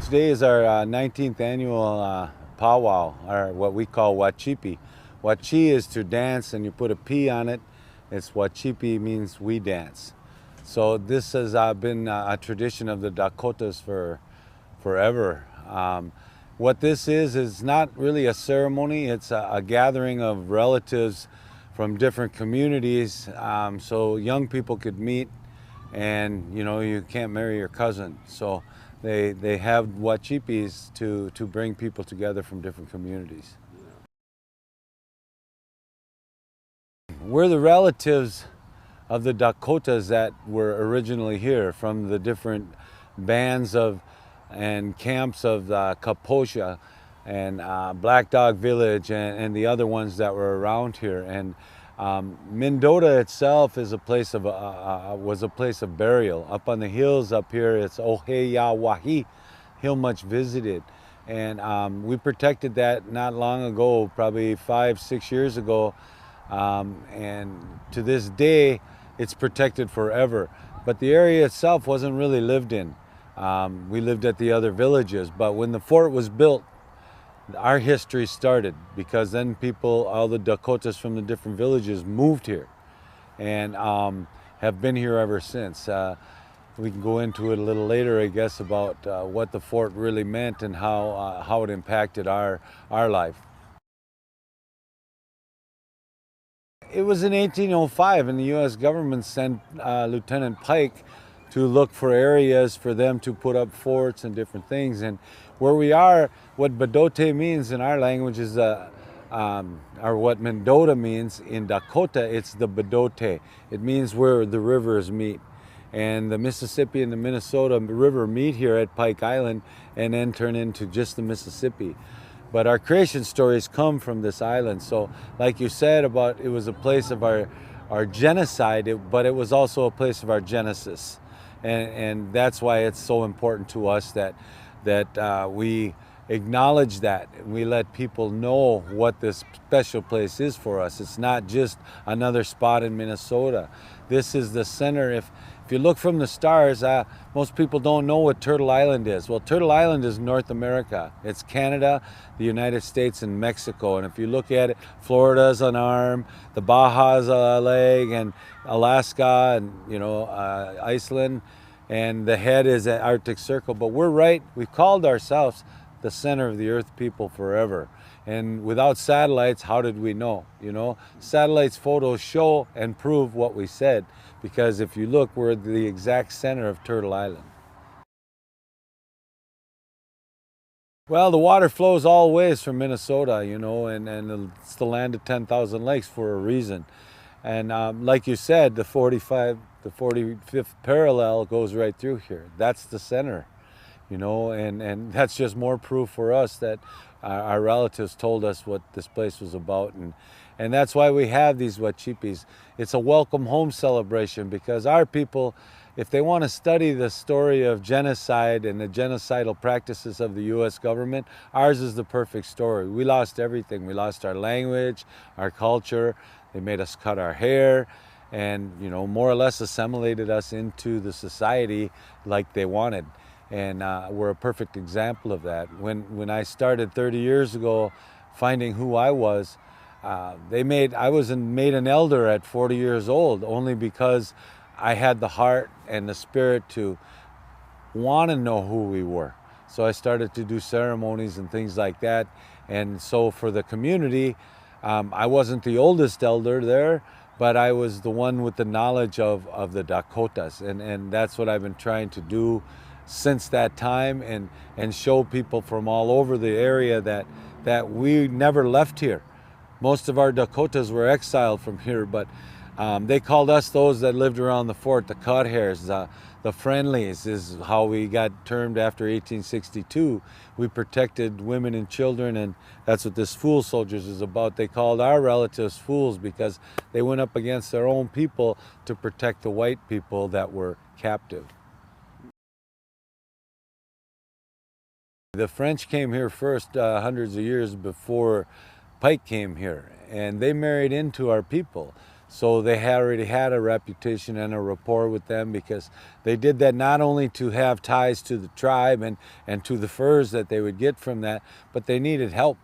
Today is our 19th annual powwow, or what we call Wacipi. Wachi is to dance, and you put a P on it. It's Wacipi means we dance. So this has been a tradition of the Dakotas for forever. What this is not really a ceremony. It's a gathering of relatives from different communities, so young people could meet, and you can't marry your cousin. So they have Wacipis to bring people together from different communities. We're the relatives of the Dakotas that were originally here, from the different bands and camps of Kaposha and Black Dog Village and the other ones that were around here. And Mendota itself is was a place of burial. Up on the hills up here, it's Oheyawahi, hill much visited. And we protected that not long ago, probably 5-6 years ago. And to this day, it's protected forever. But the area itself wasn't really lived in. We lived at the other villages, but when the fort was built, our history started, because then all the Dakotas from the different villages moved here and have been here ever since. We can go into it a little later, I guess, about what the fort really meant and how it impacted our life. It was in 1805, and the U.S. government sent Lieutenant Pike to look for areas for them to put up forts and different things. And where we are, what Bedote means in our language is, or what Mendota means in Dakota, it's the Bedote. It means where the rivers meet. And the Mississippi and the Minnesota River meet here at Pike Island and then turn into just the Mississippi. But our creation stories come from this island. So like you said, about it was a place of our genocide, but it was also a place of our genesis. And that's why it's so important to us that we acknowledge that, and we let people know what this special place is for us. It's not just another spot in Minnesota. This is the center. If you look from the stars, most people don't know what Turtle Island is. Well, Turtle Island is North America. It's Canada, the United States, and Mexico. And if you look at it, Florida's an arm, the Baja's a leg, and Alaska, and Iceland, and the head is an Arctic Circle. But we've called ourselves the center of the Earth people forever. And without satellites, how did we know? Satellites photos show and prove what we said, because if you look, we're the exact center of Turtle Island. Well, the water flows all ways from Minnesota, and it's the land of 10,000 lakes for a reason. And like you said, the 45th parallel goes right through here. That's the center, and that's just more proof for us that our relatives told us what this place was about. And that's why we have these Wacipis. It's a welcome home celebration, because our people, if they want to study the story of genocide and the genocidal practices of the U.S. government, ours is the perfect story. We lost everything. We lost our language, our culture. They made us cut our hair and, more or less assimilated us into the society like they wanted. And we're a perfect example of that. When I started 30 years ago finding who I was, I was made an elder at 40 years old, only because I had the heart and the spirit to want to know who we were. So I started to do ceremonies and things like that. And so for the community, I wasn't the oldest elder there, but I was the one with the knowledge of the Dakotas. And that's what I've been trying to do since that time, and show people from all over the area that we never left here. Most of our Dakotas were exiled from here, but they called us, those that lived around the fort, the cut hairs, the friendlies is how we got termed after 1862. We protected women and children, and that's what this Fool Soldiers is about. They called our relatives fools because they went up against their own people to protect the white people that were captive. The French came here first hundreds of years before Pike came here, and they married into our people. So they had already had a reputation and a rapport with them, because they did that not only to have ties to the tribe and to the furs that they would get from that, but they needed help.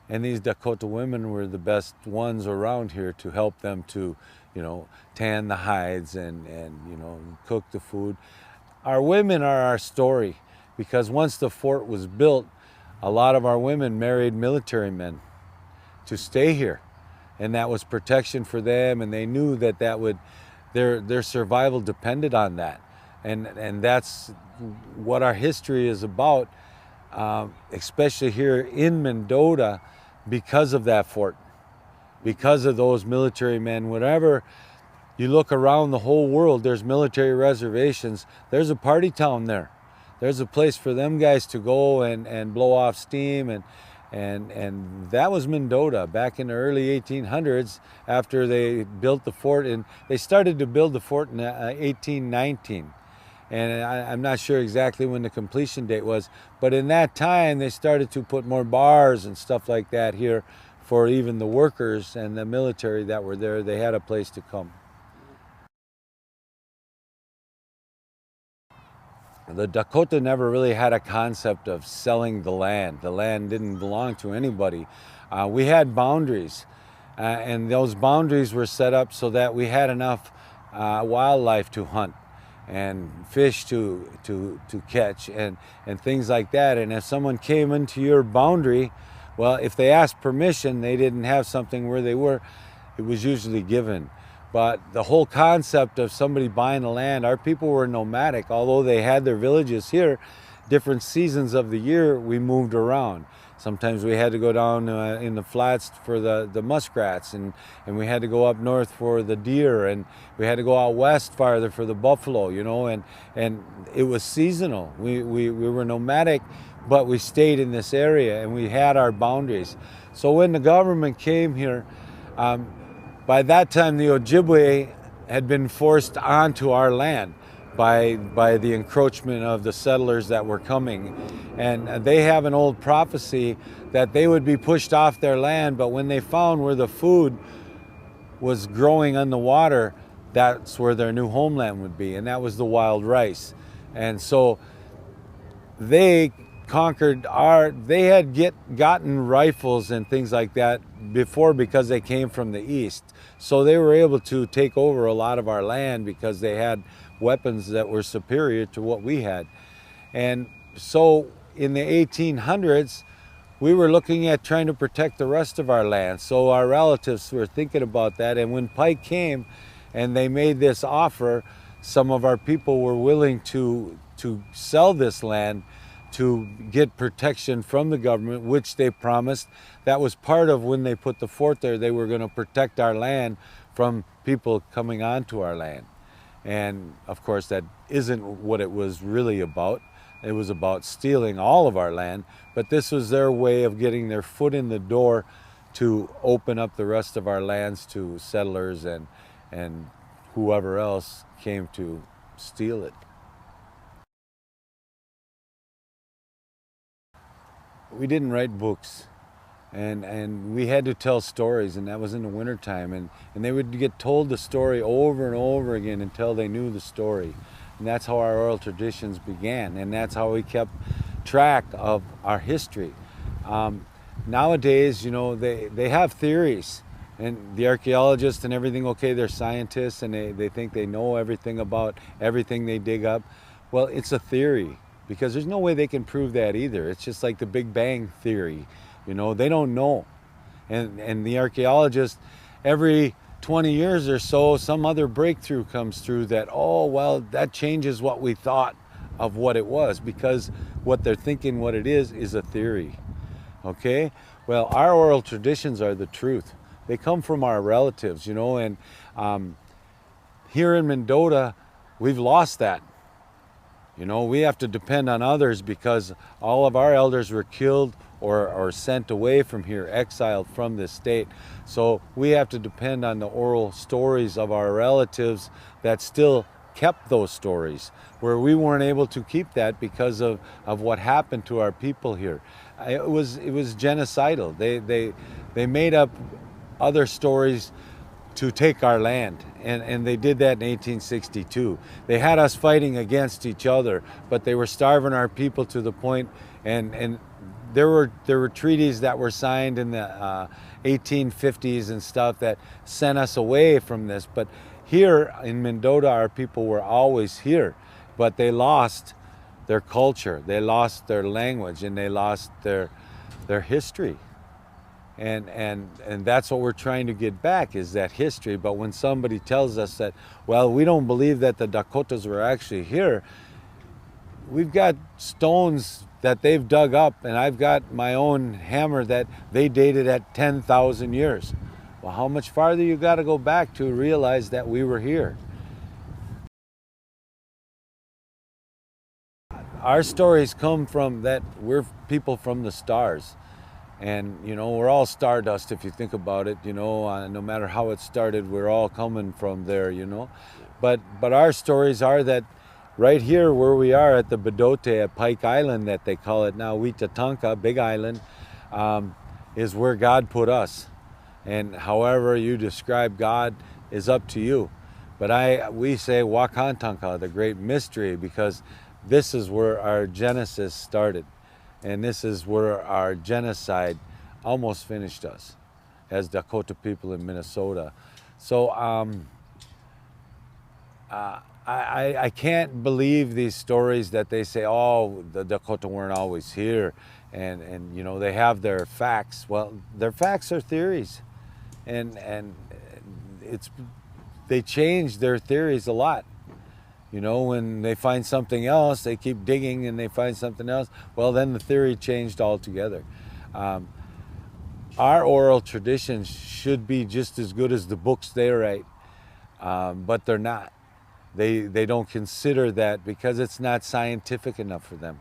And these Dakota women were the best ones around here to help them to, you know, tan the hides and you know, cook the food. Our women are our story, because once the fort was built, a lot of our women married military men to stay here, and that was protection for them, and they knew that that would, their survival depended on that, and that's what our history is about, especially here in Mendota, because of that fort, because of those military men. Whenever you look around the whole world, there's military reservations. There's a party town there. There's a place for them guys to go and blow off steam, and that was Mendota back in the early 1800s, after they built the fort. And they started to build the fort in 1819. And I'm not sure exactly when the completion date was, but in that time they started to put more bars and stuff like that here for even the workers and the military that were there. They had a place to come. The Dakota never really had a concept of selling the land. The land didn't belong to anybody. We had boundaries, and those boundaries were set up so that we had enough wildlife to hunt and fish to catch and things like that. And if someone came into your boundary, well, if they asked permission, they didn't have something where they were, it was usually given. But the whole concept of somebody buying the land, our people were nomadic. Although they had their villages here, different seasons of the year we moved around. Sometimes we had to go down in the flats for the muskrats, and we had to go up north for the deer, and we had to go out west farther for the buffalo, you know, and it was seasonal. We were nomadic, but we stayed in this area, and we had our boundaries. So when the government came here, by that time the Ojibwe had been forced onto our land by the encroachment of the settlers that were coming. And they have an old prophecy that they would be pushed off their land, but when they found where the food was growing on the water, that's where their new homeland would be, and that was the wild rice. And so they conquered they had gotten rifles and things like that before, because they came from the east. So they were able to take over a lot of our land because they had weapons that were superior to what we had. And so in the 1800s, we were looking at trying to protect the rest of our land. So our relatives were thinking about that. And when Pike came and they made this offer, some of our people were willing to sell this land to get protection from the government, which they promised. That was part of when they put the fort there. They were going to protect our land from people coming onto our land. And of course, that isn't what it was really about. It was about stealing all of our land, but this was their way of getting their foot in the door to open up the rest of our lands to settlers and whoever else came to steal it. We didn't write books, and we had to tell stories, and that was in the wintertime, and they would get told the story over and over again until they knew the story. And that's how our oral traditions began, and that's how we kept track of our history. Nowadays, you know, they have theories, and the archaeologists and everything, okay, they're scientists, and they think they know everything about everything they dig up. Well, it's a theory, because there's no way they can prove that either. It's just like the Big Bang theory. You know, they don't know. And the archaeologists, every 20 years or so, some other breakthrough comes through that, oh, well, that changes what we thought of what it was, because what they're thinking what it is a theory. Okay? Well, our oral traditions are the truth. They come from our relatives, you know, and here in Mendota, we've lost that. You know, we have to depend on others because all of our elders were killed or sent away from here, exiled from this state. So we have to depend on the oral stories of our relatives that still kept those stories, where we weren't able to keep that because of what happened to our people here. It was genocidal. They made up other stories to take our land, and they did that in 1862. They had us fighting against each other, but they were starving our people to the point, and there were treaties that were signed in the 1850s and stuff that sent us away from this. But here in Mendota, our people were always here, but they lost their culture, they lost their language, and they lost their history. And that's what we're trying to get back, is that history. But when somebody tells us that, well, we don't believe that the Dakotas were actually here, we've got stones that they've dug up, and I've got my own hammer that they dated at 10,000 years. Well, how much farther you got to go back to realize that we were here? Our stories come from that we're people from the stars. And, you know, we're all stardust if you think about it, you know, no matter how it started, we're all coming from there, you know. But our stories are that right here where we are at the Bedote at Pike Island, that they call it now, Witatanka, Big Island, is where God put us. And however you describe God is up to you. But we say Wakantanka, the great mystery, because this is where our Genesis started. And this is where our genocide almost finished us as Dakota people in Minnesota. So I can't believe these stories that they say, oh, the Dakota weren't always here. And you know, they have their facts. Well, their facts are theories. And they change their theories a lot. You know, when they find something else, they keep digging and they find something else. Well, then the theory changed altogether. Our oral traditions should be just as good as the books they write, but they're not. They don't consider that because it's not scientific enough for them.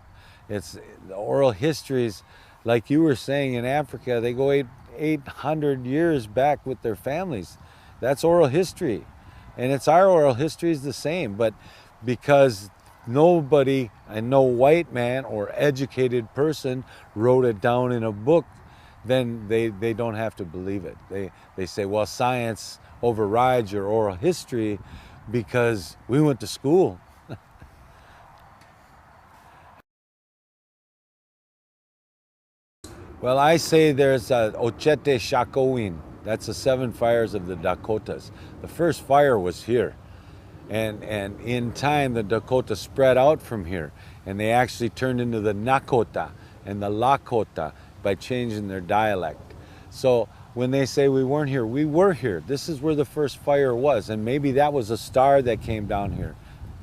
It's the oral histories, like you were saying, in Africa, they go 800 years back with their families. That's oral history. And it's our oral history is the same, but because nobody, and no white man or educated person wrote it down in a book, then they don't have to believe it. They say, well, science overrides your oral history because we went to school. Well, I say there's Ochete Shakowin. That's the 7 fires of the Dakotas. The first fire was here. And in time, the Dakota spread out from here. And they actually turned into the Nakota and the Lakota by changing their dialect. So when they say we weren't here, we were here. This is where the first fire was. And maybe that was a star that came down here.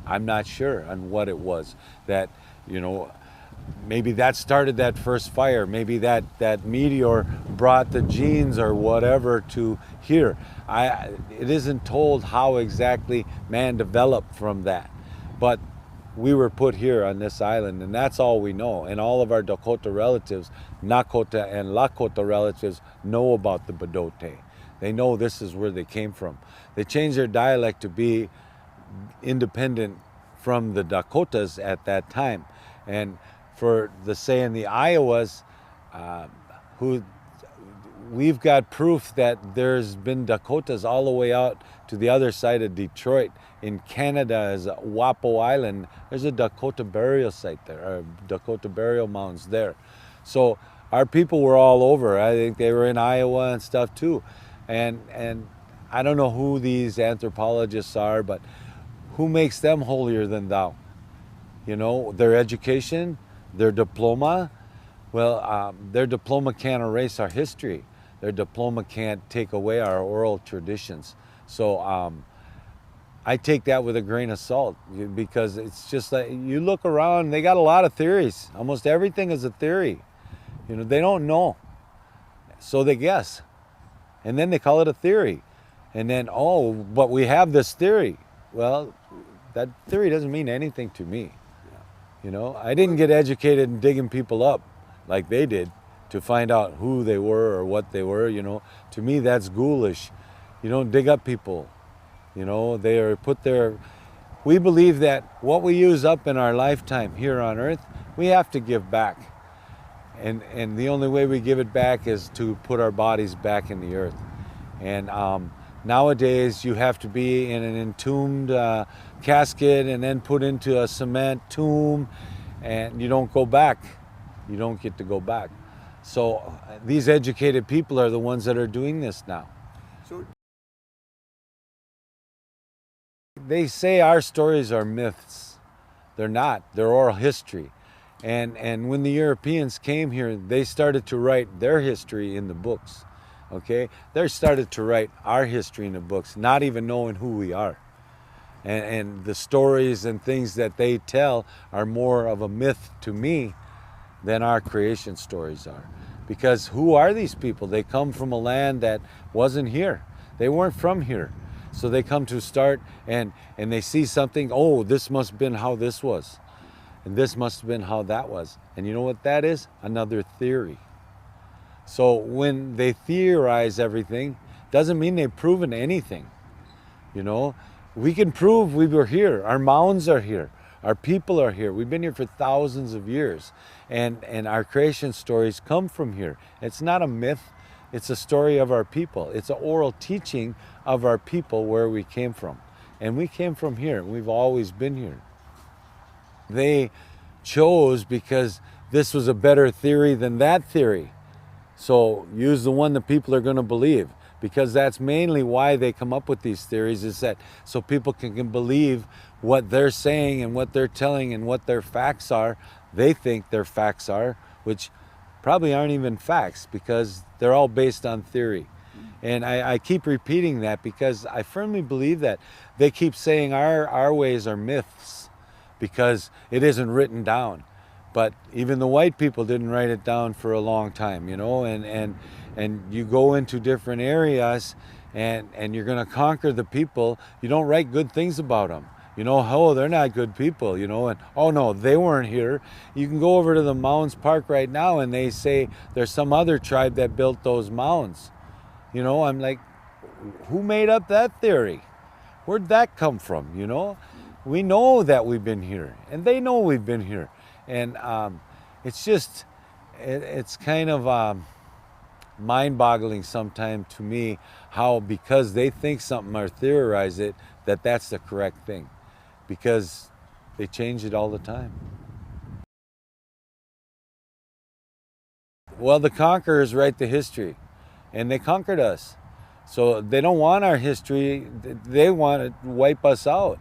I'm not sure on what it was. That, you know, maybe that started that first fire. Maybe that meteor brought the genes or whatever to here. It isn't told how exactly man developed from that. But we were put here on this island, and that's all we know. And all of our Dakota relatives, Nakota and Lakota relatives, know about the Bedote. They know this is where they came from. They changed their dialect to be independent from the Dakotas at that time. And for the say in the Iowas, who we've got proof that there's been Dakotas all the way out to the other side of Detroit. In Canada is Wapo Island. There's a Dakota burial site there, or Dakota burial mounds there. So our people were all over. I think they were in Iowa and stuff too. And I don't know who these anthropologists are, but who makes them holier than thou? You know, their education, their diploma. Well, their diploma can't erase our history. Their diploma can't take away our oral traditions. So I take that with a grain of salt, because it's just like you look around, they got a lot of theories. Almost everything is a theory. You know, they don't know, so they guess. And then they call it a theory. And then, oh, but we have this theory. Well, that theory doesn't mean anything to me. You know, I didn't get educated in digging people up like they did to find out who they were or what they were, you know. To me, that's ghoulish. You don't dig up people. You know, they are put there. We believe that what we use up in our lifetime here on earth, we have to give back. And the only way we give it back is to put our bodies back in the earth. And Nowadays, you have to be in an entombed casket and then put into a cement tomb, and you don't go back. You don't get to go back. So these educated people are the ones that are doing this now. So They say our stories are myths. They're not. They're oral history. And when the Europeans came here, they started to write their history in the books. Okay? They started to write our history in the books, not even knowing who we are. And the stories and things that they tell are more of a myth to me than our creation stories are. Because who are these people? They come from a land that wasn't here. They weren't from here. So they come to start and they see something, oh, this must have been how this was. And this must have been how that was. And you know what that is? Another theory. So when they theorize everything, doesn't mean they've proven anything. You know, we can prove we were here. Our mounds are here. Our people are here. We've been here for thousands of years. And our creation stories come from here. It's not a myth. It's a story of our people. It's an oral teaching of our people where we came from. And we came from here. We've always been here. They chose because this was a better theory than that theory. So use the one that people are going to believe, because that's mainly why they come up with these theories, is that so people can believe what they're saying and what they're telling and what their facts are. They think their facts are, which probably aren't even facts, because they're all based on theory. And I keep repeating that because I firmly believe that they keep saying our ways are myths because it isn't written down. But even the white people didn't write it down for a long time, you know, and you go into different areas and you're going to conquer the people. You don't write good things about them. You know, oh, they're not good people, you know, and oh no, they weren't here. You can go over to the Mounds Park right now and they say there's some other tribe that built those mounds. You know, I'm like, who made up that theory? Where'd that come from, you know? We know that we've been here, and they know we've been here. And it's just, it's kind of mind-boggling sometimes to me how, because they think something or theorize it, that's the correct thing. Because they change it all the time. Well, the conquerors write the history, and they conquered us. So they don't want our history, they want to wipe us out.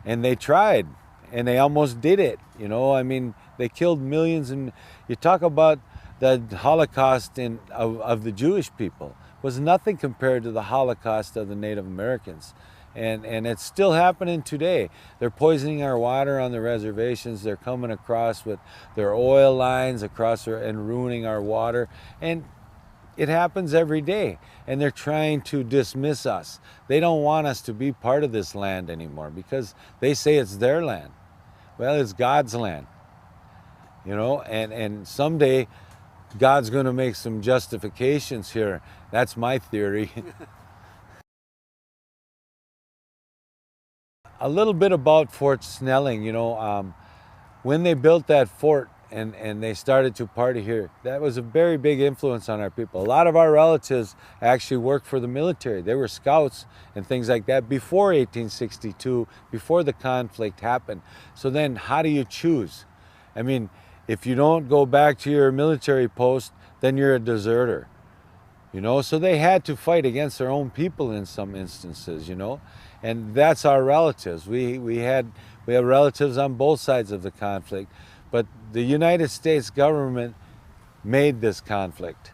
And they tried, and they almost did it. You know, I mean, they killed millions, and you talk about the Holocaust of the Jewish people was nothing compared to the Holocaust of the Native Americans. And it's still happening today. They're poisoning our water on the reservations. They're coming across with their oil lines across and ruining our water. And it happens every day, and they're trying to dismiss us. They don't want us to be part of this land anymore because they say it's their land. Well, it's God's land, you know, and someday God's going to make some justifications here. That's my theory. A little bit about Fort Snelling, you know, when they built that fort, and they started to party here, that was a very big influence on our people. A lot of our relatives actually worked for the military. They were scouts and things like that before 1862, before the conflict happened. So then how do you choose? I mean, if you don't go back to your military post, then you're a deserter. You know, so they had to fight against their own people in some instances, you know, and that's our relatives. We have relatives on both sides of the conflict. But the United States government made this conflict.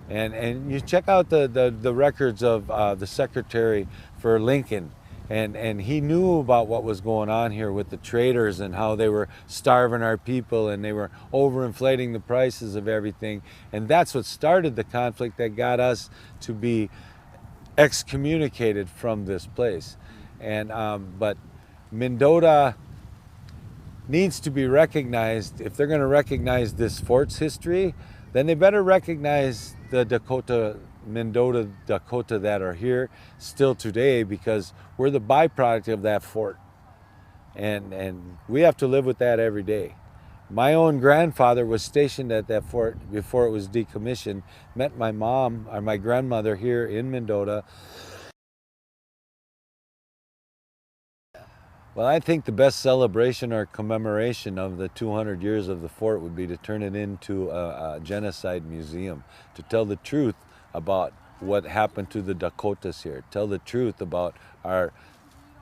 And you check out the records of the secretary for Lincoln, and he knew about what was going on here with the traders and how they were starving our people and they were overinflating the prices of everything. And that's what started the conflict that got us to be excommunicated from this place. And but Mendota needs to be recognized. If they're going to recognize this fort's history, then they better recognize the Mendota Dakota that are here still today, because we're the byproduct of that fort. And we have to live with that every day. My own grandfather was stationed at that fort before it was decommissioned, met my mom or my grandmother here in Mendota. Well, I think the best celebration or commemoration of the 200 years of the fort would be to turn it into a genocide museum, to tell the truth about what happened to the Dakotas here, tell the truth about our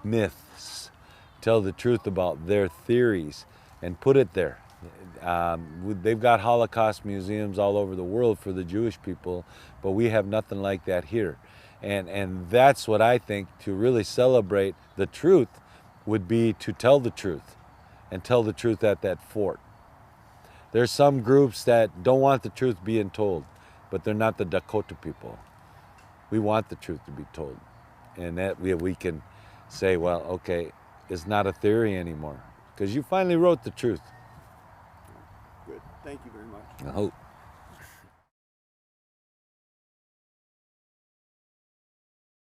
myths, tell the truth about their theories, and put it there. They've got Holocaust museums all over the world for the Jewish people, but we have nothing like that here. And that's what I think, to really celebrate the truth would be to tell the truth, and tell the truth at that fort. There's some groups that don't want the truth being told, but they're not the Dakota people. We want the truth to be told. And that we can say, well, okay, it's not a theory anymore, because you finally wrote the truth. Good. Thank you very much. I hope.